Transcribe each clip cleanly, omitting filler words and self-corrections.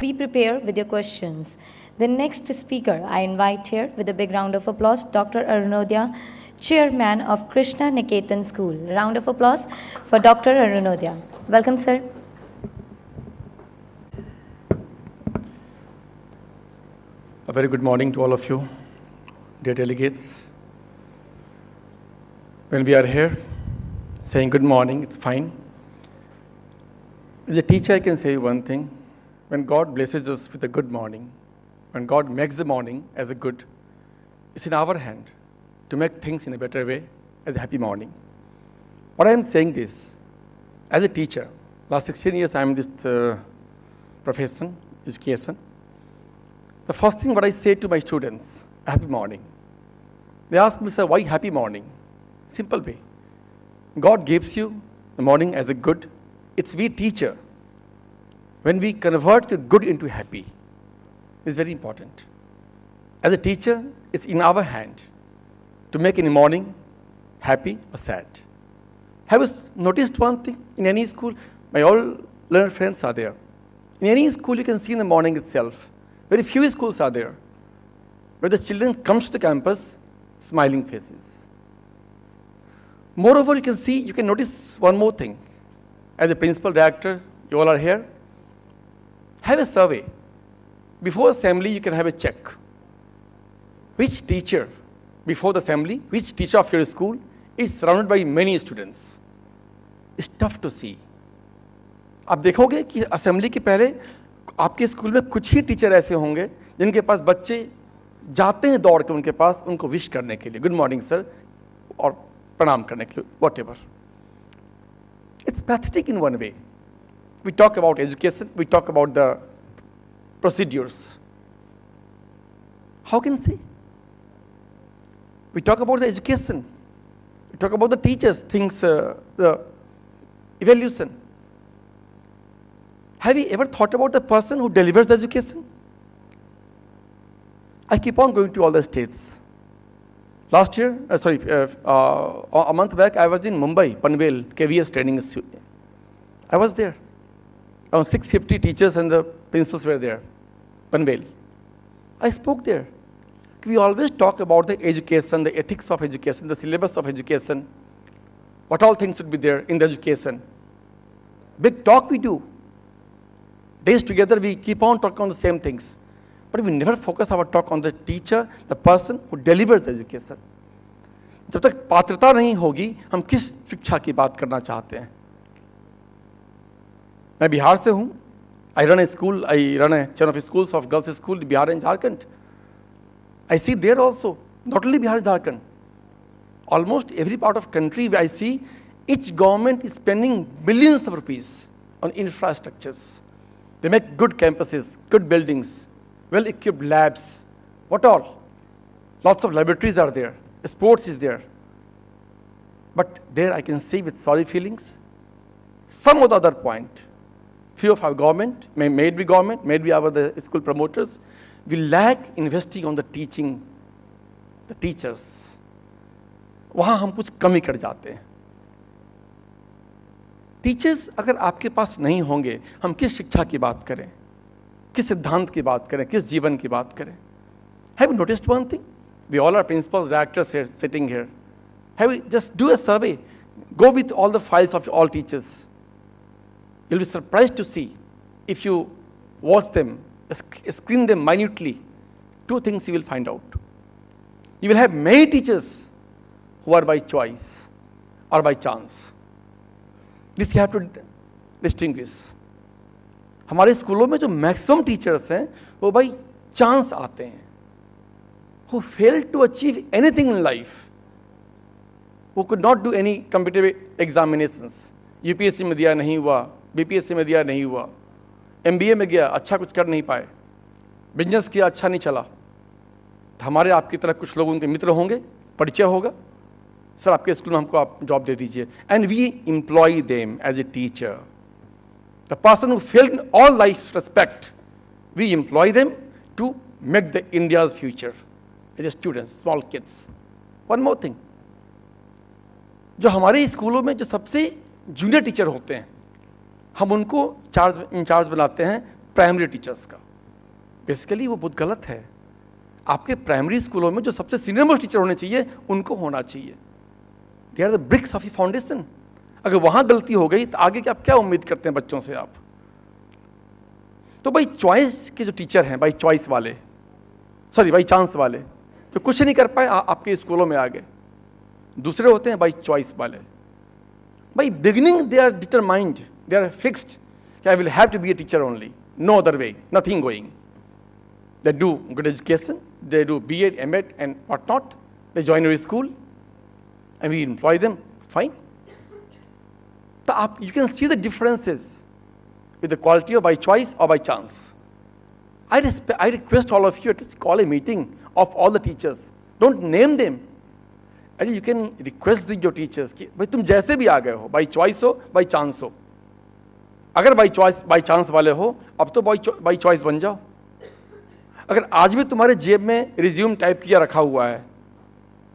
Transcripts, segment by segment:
pre-prepare with your questions. The next speaker I invite here with a big round of applause, Dr. Arunodya, Chairman of Krishna Niketan School. Round of applause for Dr. Arunodya. Welcome, sir. A very good morning to all of you, dear delegates. When we are here saying good morning, it's fine. As a teacher, I can say you one thing. When God blesses us with a good morning, when God makes the morning as a good, it's in our hand to make things in a better way as a happy morning. What I am saying is, as a teacher, last 16 years I am in this profession, education. The first thing what I say to my students, happy morning. They ask me, sir, why happy morning? Simple way. God gives you the morning as a good. It's we teacher. When we convert the good into happy, it's very important. As a teacher, it's in our hand to make any morning happy or sad. Have you noticed one thing? In any school, my all learned friends are there. In any school, you can see in the morning itself. Very few schools are there where the children comes to the campus smiling faces. Moreover, you can notice one more thing. As a principal director, you all are here. Have a survey. Before assembly, you can have a check. Which teacher, before the assembly, which teacher of your school is surrounded by many students? It's tough to see. आप देखोगे कि assembly के पहले आपके school में कुछ ही teacher ऐसे होंगे जिनके पास बच्चे जाते हैं दौड़ के उनके पास उनको विश करने के लिए, गुड मॉर्निंग सर, और प्रणाम करने के लिए, whatever. It's pathetic in one way. We talk about education, we talk about the procedures. How can say? We talk about the education, we talk about the teachers, things, the evaluation. Have you ever thought about the person who delivers the education? I keep on going to all the states. Last year, a month back, I was in Mumbai, Panvel, KVS training institute. I was there. Around 650 teachers and the principals were there, Panvel. I spoke there. We always talk about the education, the ethics of education, the syllabus of education, what all things should be there in the education. Big talk we do. Days together, we keep on talking on the same things. But we never focus our talk on the teacher, the person who delivers the education. जब तक पात्रता नहीं होगी, हम किस शिक्षा की बात करना चाहते हैं? मैं बिहार से हूँ. I run a chain of schools of girls' school in Bihar and Jharkhand. I see there also, not only Bihar and Jharkhand. Almost every part of country where I see, each government is spending billions of rupees on infrastructures. They make good campuses, good buildings, well-equipped labs. What all? Lots of laboratories are there. Sports is there. But there I can say with sorry feelings, some of the other point, few of our government, may be the school promoters, we lack investing on the teaching, the teachers. वहाँ हम कुछ कमी कर जाते हैं. Teachers अगर आपके पास नहीं होंगे, हम किस शिक्षा की बात करें, किस सिद्धांत की बात करें, किस जीवन की बात करें? Have you noticed one thing? We all are principals, directors here, sitting here. Have you just do a survey? Go with all the files of all teachers. You'll be surprised to see, if you watch them, screen them minutely, two things you will find out. You will have many teachers who are by choice or by chance. This you have to distinguish. हमारे स्कूलों में जो maximum teachers हैं वो by chance आते हैं, who failed to achieve anything in life, who could not do any competitive examinations. UPSC में दिया नहीं हुआ, बीपीएससी में दिया नहीं हुआ, एमबीए में गया अच्छा कुछ कर नहीं पाए, बिजनेस किया अच्छा नहीं चला. तो हमारे आपकी तरह कुछ लोग उनके मित्र होंगे, परिचय होगा, सर आपके स्कूल में हमको आप जॉब दे दीजिए. And we employ them as a teacher. The person who failed in all life respect, we employ them to make the India's future. As students, small kids. One more thing. जो हमारे स्कूलों में जो सबसे junior teacher होते हैं, हम उनको इंचार्ज बनाते हैं प्राइमरी टीचर्स का। बेसिकली वो बहुत गलत है। आपके प्राइमरी स्कूलों में जो सबसे सीनियर मोस्ट टीचर होने चाहिए उनको होना चाहिए। They are the bricks of a foundation. अगर वहां गलती हो गई तो आगे आप क्या उम्मीद करते हैं बच्चों से आप? तो बाई चॉइस के जो टीचर हैं, बाई चॉइस वाले, सॉरी बाई चांस वाले, जो कुछ नहीं कर पाए आपके स्कूलों में आ गए। दूसरे होते हैं बाई चॉइस वाले। By beginning they are determined, they are fixed कि I will have to be a teacher only, no other way, nothing going. They do good education, they do B.Ed, M.Ed and what not. They join our school and we employ them, fine. So you can see the differences with the quality of by choice or by chance. I request all of you to call a meeting of all the teachers. Don't name them. And you can request your teachers कि भाई तुम जैसे भी आ गए हो, by choice हो, by chance हो। अगर by choice, by chance वाले हो, अब तो by choice बन जाओ। अगर आज भी तुम्हारे जेब में रिज्यूम टाइप किया रखा हुआ है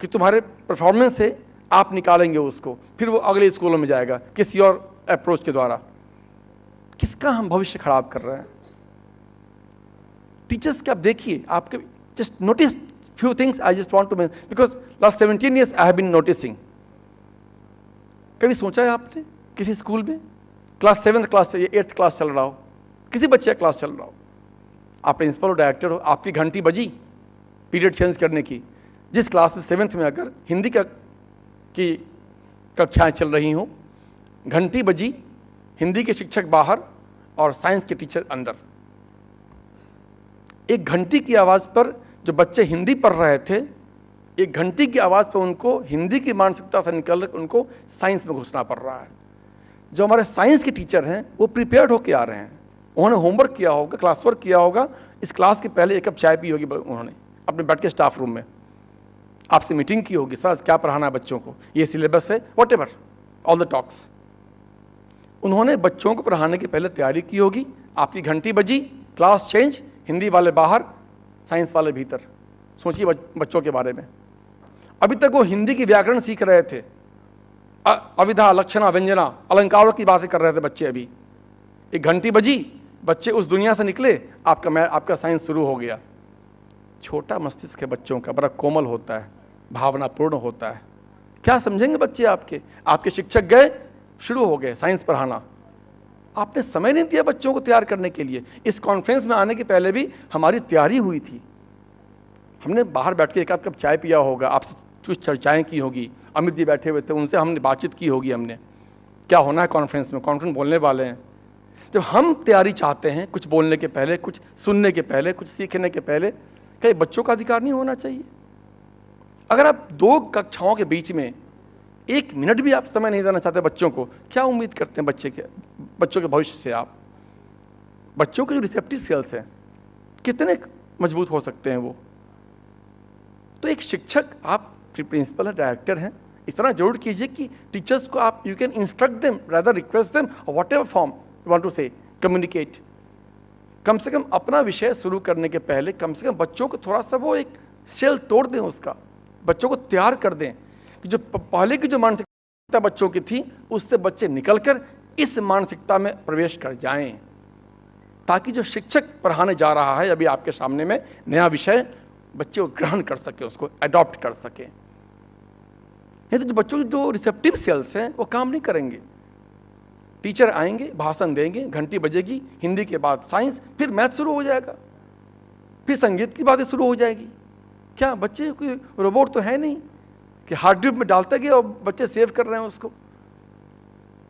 कि तुम्हारे परफॉर्मेंस से आप निकालेंगे उसको, फिर वो अगले स्कूलों में जाएगा किसी और अप्रोच के द्वारा, किसका हम भविष्य खराब कर रहे हैं? टीचर्स के आप देखिए, आपके just notice few things I just want to mention because last 17 years I have been noticing. कभी सोचा है आपने किसी स्कूल में क्लास 7th क्लास या 8th क्लास चल रहा हो, किसी बच्चे का क्लास चल रहा हो, आप प्रिंसिपल हो, डायरेक्टर हो, आपकी घंटी बजी पीरियड चेंज करने की, जिस क्लास में 7th में अगर हिंदी की कक्षाएं चल रही हों, घंटी बजी, हिंदी के शिक्षक बाहर और साइंस के टीचर अंदर। एक घंटी की आवाज़ पर जो बच्चे हिंदी पढ़ रहे थे, एक घंटी की आवाज़ पर उनको हिंदी की मानसिकता से निकल कर उनको साइंस में घुसना पड़ रहा है। जो हमारे साइंस के टीचर हैं वो प्रिपेयर्ड होकर आ रहे हैं, उन्होंने होमवर्क किया होगा, क्लास वर्क किया होगा, इस क्लास के पहले एक कप चाय पी होगी उन्होंने अपने बैठ के स्टाफ रूम में, आपसे मीटिंग की होगी, सर क्या पढ़ाना है बच्चों को, ये सिलेबस है, what ever all the talks. उन्होंने बच्चों को पढ़ाने के पहले तैयारी की होगी, आपकी घंटी बजी, क्लास चेंज, हिंदी वाले बाहर, साइंस वाले भीतर। सोचिए बच्चों के बारे में। अभी तक वो हिंदी की व्याकरण सीख रहे थे, अविधा, लक्षणा, व्यंजना, अलंकारों की बातें कर रहे थे बच्चे। अभी एक घंटी बजी, बच्चे उस दुनिया से निकले, आपका साइंस शुरू हो गया। छोटा मस्तिष्क है बच्चों का, बड़ा कोमल होता है, भावनापूर्ण होता है। क्या समझेंगे बच्चे आपके शिक्षक गए, शुरू हो गए साइंस पढ़ाना। आपने समय नहीं दिया बच्चों को तैयार करने के लिए। इस कॉन्फ्रेंस में आने के पहले भी हमारी तैयारी हुई थी, हमने बाहर बैठ के एक आध कप चाय पिया होगा, आपसे कुछ चर्चाएं की होगी, अमित जी बैठे हुए थे, उनसे हमने बातचीत की होगी, हमने क्या होना है कॉन्फ्रेंस में, कॉन्फ्रेंस बोलने वाले हैं। जब हम तैयारी चाहते हैं, कुछ बोलने के पहले, कुछ सुनने के पहले, कुछ सीखने के पहले, क्या बच्चों का अधिकार नहीं होना चाहिए? अगर आप 2 कक्षाओं के बीच में 1 मिनट भी आप समय नहीं देना चाहते बच्चों को, क्या उम्मीद करते हैं बच्चों के भविष्य से आप? बच्चों के जो रिसेप्टिव सेल्स हैं कितने मजबूत हो सकते हैं वो? तो एक शिक्षक, आप प्रिंसिपल है, डायरेक्टर हैं, इतना जरूर कीजिए कि टीचर्स को आप you can instruct them, rather request them, whatever form you want to say, communicate. कम से कम अपना विषय शुरू करने के पहले कम से कम बच्चों को थोड़ा सा वो एक सेल तोड़ दें उसका, बच्चों को तैयार कर दें कि जो पहले की जो मानसिकता बच्चों की थी उससे बच्चे निकलकर इस मानसिकता में प्रवेश कर जाएं, ताकि जो शिक्षक पढ़ाने जा रहा है अभी आपके सामने में नया विषय, बच्चे को ग्रहण कर सके, उसको अडॉप्ट कर सके। नहीं तो जो बच्चों के जो रिसेप्टिव सेल्स हैं वो काम नहीं करेंगे। टीचर आएंगे, भाषण देंगे, घंटी बजेगी, हिंदी के बाद साइंस, फिर मैथ शुरू हो जाएगा, फिर संगीत की बातें शुरू हो जाएगी। क्या बच्चे कोई रोबोट तो है नहीं कि हार्ड ड्राइव में डालते गए और बच्चे सेव कर रहे हैं उसको।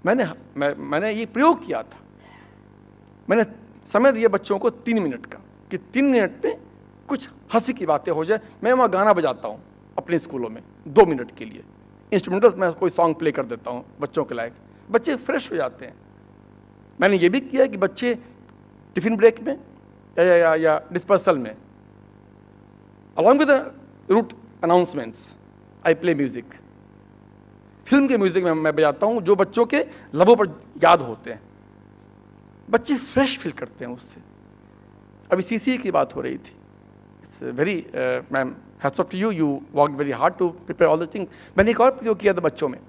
मैंने ये प्रयोग किया था, मैंने समय दिया बच्चों को 3 मिनट का कि 3 मिनट में कुछ हंसी की बातें हो जाए। मैं वहाँ गाना बजाता हूँ अपने स्कूलों में 2 मिनट के लिए, इंस्ट्रूमेंटल मैं कोई सॉन्ग प्ले कर देता हूँ बच्चों के लायक, बच्चे फ्रेश हो जाते हैं। मैंने ये भी किया कि बच्चे टिफिन ब्रेक में या डिस्पर्सल में along with route announcements I play music. Film के म्यूजिक में मैं बजाता हूँ जो बच्चों के लबों पर याद होते हैं, बच्चे फ्रेश फील करते हैं उससे। अभी सीसीए की बात हो रही थी, it's very ma'am hats off to you, you work very hard to prepare all the things. मैंने एक और प्रयोग किया था बच्चों में,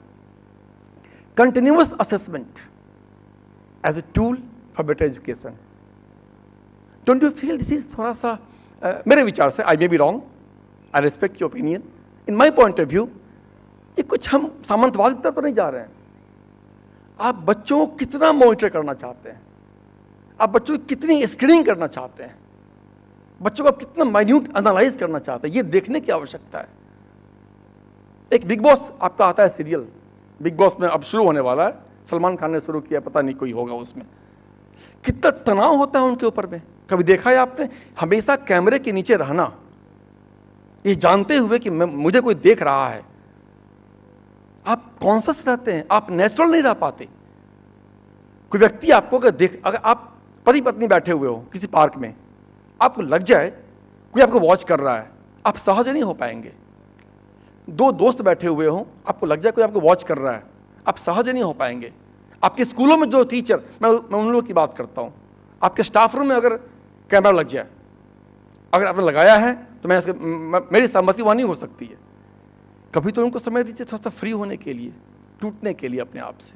continuous assessment as a tool for better education. Don't you feel this is थोड़ा सा मेरे विचार से, I may be wrong, I respect your opinion, in my point of view ये कुछ हम सामंतवाद की तरफ तो नहीं जा रहे हैं। आप बच्चों को कितना मॉनिटर करना चाहते हैं, आप बच्चों की कितनी स्क्रीनिंग करना चाहते हैं, बच्चों को आप कितना माइन्यूट एनालाइज करना चाहते हैं, ये देखने की आवश्यकता है। एक बिग बॉस आपका आता है सीरियल, बिग बॉस में अब शुरू होने वाला है, सलमान खान ने शुरू किया, पता नहीं कोई होगा उसमें, कितना तनाव होता है उनके ऊपर में। कभी देखा है आपने? हमेशा कैमरे के नीचे रहना, ये जानते हुए कि मुझे कोई देख रहा है, आप कॉन्शियस रहते हैं, आप नेचुरल नहीं रह पाते। कोई व्यक्ति आपको अगर आप पति पत्नी बैठे हुए हो किसी पार्क में, आपको लग जाए कोई आपको वॉच कर रहा है, आप सहज नहीं हो पाएंगे। दो दोस्त बैठे हुए हो, आपको लग जाए कोई आपको वॉच कर रहा है, आप सहज नहीं हो पाएंगे। आपके स्कूलों में जो टीचर, मैं उन लोगों की बात करता हूँ, आपके स्टाफ रूम में अगर कैमरा लग जाए, अगर आपने लगाया है तो मेरी सहमति वहाँ नहीं हो सकती है। कभी तो उनको समय दीजिए थोड़ा सा फ्री होने के लिए, टूटने के लिए अपने आप से।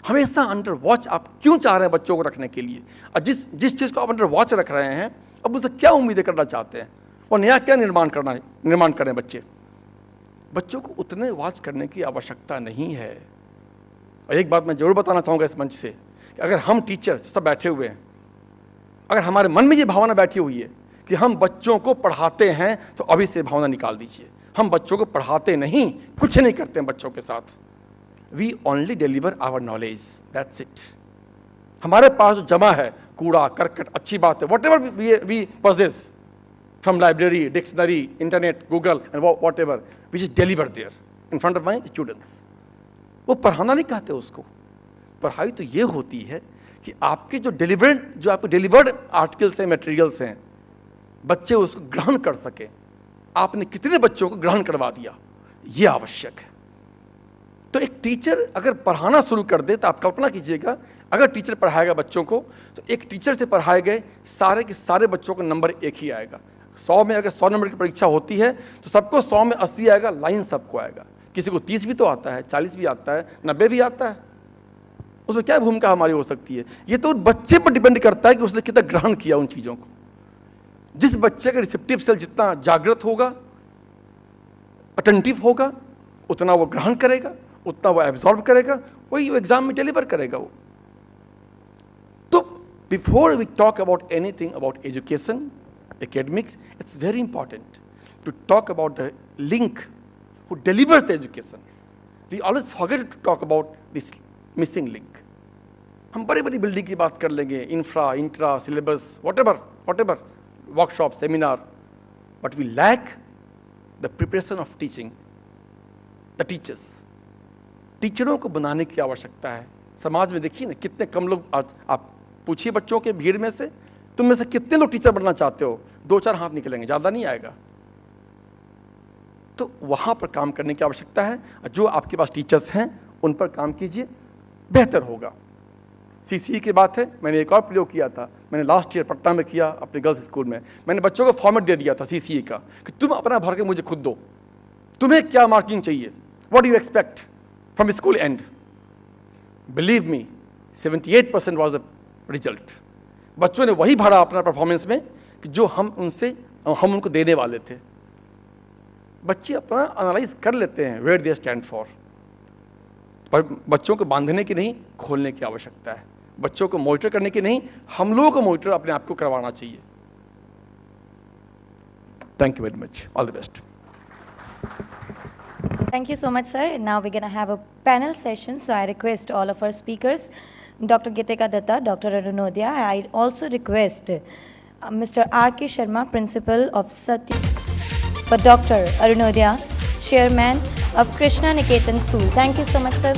हमेशा अंडर वॉच आप क्यों चाह रहे हैं बच्चों को रखने के लिए? और जिस चीज़ को आप अंडर वॉच रख रहे हैं, अब उससे क्या उम्मीदें करना चाहते हैं और नया क्या निर्माण करें बच्चे? बच्चों को उतने वॉच करने की आवश्यकता नहीं है। और एक बात मैं जरूर बताना चाहूँगा इस मंच से कि अगर हम टीचर सब बैठे हुए हैं, अगर हमारे मन में ये भावना बैठी हुई है कि हम बच्चों को पढ़ाते हैं, तो अभी से भावना निकाल दीजिए। हम बच्चों को पढ़ाते नहीं, कुछ नहीं करते हैं बच्चों के साथ। We only deliver our knowledge, that's it. हमारे पास जो जमा है कूड़ा करकट, अच्छी बात है, whatever we possess from library, dictionary, internet, Google and whatever, we just deliver there in front of my students. वो पढ़ाना नहीं कहते उसको। पढ़ाई तो ये होती है कि आपके जो आपके डिलीवर्ड आर्टिकल्स हैं, मटेरियल्स हैं, बच्चे उसको ग्रहण कर सके। आपने कितने बच्चों को ग्रहण करवा दिया, ये आवश्यक है। तो एक टीचर अगर पढ़ाना शुरू कर दे, तो आप कल्पना कीजिएगा, अगर टीचर पढ़ाएगा बच्चों को, तो एक टीचर से पढ़ाए गए सारे के सारे बच्चों को नंबर एक ही आएगा। 100 में अगर 100 नंबर की परीक्षा होती है, तो सबको 100 में 80 आएगा, लाइन सबको आएगा। किसी को 30 भी तो आता है, 40 भी आता है, 90 भी आता है। उसमें क्या भूमिका हमारी हो सकती है? ये तो बच्चे पर डिपेंड करता है कि उसने कितना ग्रहण किया उन चीज़ों को। जिस बच्चे का रिसेप्टिव सेल जितना जागृत होगा, अटेंटिव होगा, उतना वो ग्रहण करेगा, उतना वो एब्जॉर्ब करेगा, वही वो एग्जाम में डिलीवर करेगा वो। तो before we talk about anything about education, academics, it's very important to talk about the link who delivers the education. We always forget to talk about this missing link. हम बड़ी बड़ी building की बात कर लेंगे, infra, intra, syllabus, whatever, workshop, seminar, but we lack the preparation of teaching, the teachers. टीचरों को बनाने की आवश्यकता है। समाज में देखिए ना कितने कम लोग, आज आप पूछिए बच्चों के भीड़ में से, तुम में से कितने लोग टीचर बनना चाहते हो? 2-4 हाथ निकलेंगे, ज़्यादा नहीं आएगा। तो वहाँ पर काम करने की आवश्यकता है। जो आपके पास टीचर्स हैं उन पर काम कीजिए, बेहतर होगा। CCE की बात है, मैंने एक और प्रयोग किया था, मैंने लास्ट ईयर पटना में किया अपने गर्ल्स स्कूल में। मैंने बच्चों को फॉर्मेट दे दिया था CCE का कि तुम अपना भर के मुझे खुद दो, तुम्हें क्या मार्किंग चाहिए, what do you expect from school and. Believe me, 78% was the result. बच्चों ने वही भरा अपना परफॉर्मेंस में कि जो हम उनको देने वाले थे। बच्चे अपना एनालाइज कर लेते हैं वेयर दे स्टैंड फॉर। पर बच्चों को बांधने की नहीं, खोलने की आवश्यकता है। बच्चों को मॉनिटर करने की नहीं, हम लोगों को मॉनिटर अपने आप को करवाना चाहिए। Thank you very much, all the best. Thank you so much, sir. Now we're going to have a panel session. So I request all of our speakers, Dr. Gitika Datta, Dr. Arunodia. I also request Mr. R.K. Sharma, Principal of Satya, for Dr. Arunodia, Chairman of Krishna Niketan School. Thank you so much, sir.